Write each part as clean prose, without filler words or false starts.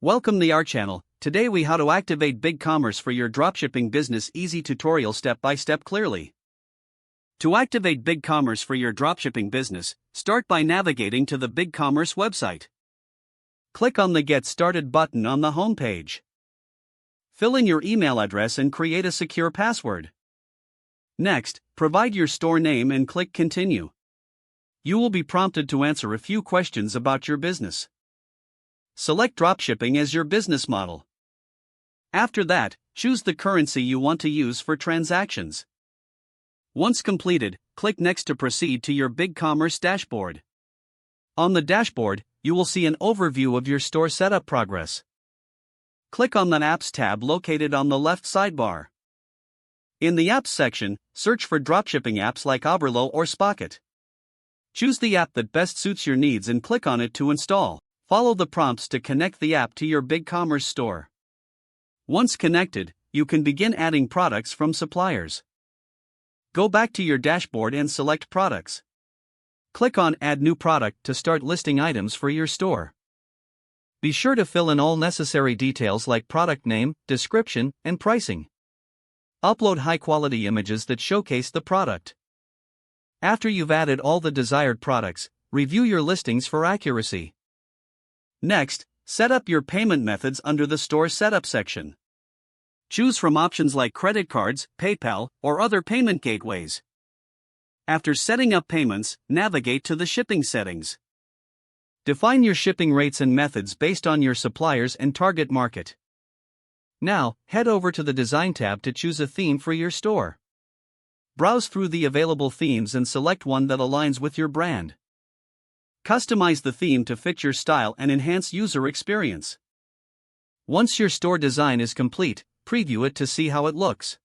Welcome to our channel. Today we how to activate BigCommerce for your dropshipping business. Easy tutorial step by step clearly. To activate BigCommerce for your dropshipping business, start by navigating to the BigCommerce website. Click on the Get Started button on the home page. Fill in your email address and create a secure password. Next, provide your store name and click Continue. You will be prompted to answer a few questions about your business. Select dropshipping as your business model. After that, choose the currency you want to use for transactions. Once completed, click Next to proceed to your BigCommerce dashboard. On the dashboard, you will see an overview of your store setup progress. Click on the Apps tab located on the left sidebar. In the Apps section, search for dropshipping apps like Oberlo or Spocket. Choose the app that best suits your needs and click on it to install. Follow the prompts to connect the app to your BigCommerce store. Once connected, you can begin adding products from suppliers. Go back to your dashboard and select Products. Click on Add New Product to start listing items for your store. Be sure to fill in all necessary details like product name, description, and pricing. Upload high-quality images that showcase the product. After you've added all the desired products, review your listings for accuracy. Next, set up your payment methods under the Store Setup section. Choose from options like credit cards, PayPal, or other payment gateways. After setting up payments, navigate to the shipping settings. Define your shipping rates and methods based on your suppliers and target market. Now, head over to the Design tab to choose a theme for your store. Browse through the available themes and select one that aligns with your brand. Customize the theme to fit your style and enhance user experience. Once your store design is complete, preview it to see how it looks.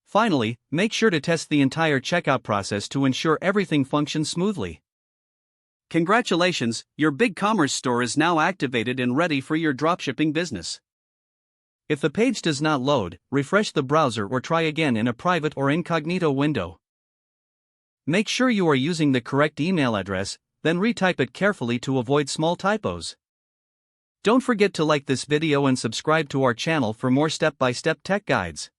Finally, make sure to test the entire checkout process to ensure everything functions smoothly. Congratulations, your BigCommerce store is now activated and ready for your dropshipping business. If the page does not load, refresh the browser or try again in a private or incognito window. Make sure you are using the correct email address, then retype it carefully to avoid small typos. Don't forget to like this video and subscribe to our channel for more step-by-step tech guides.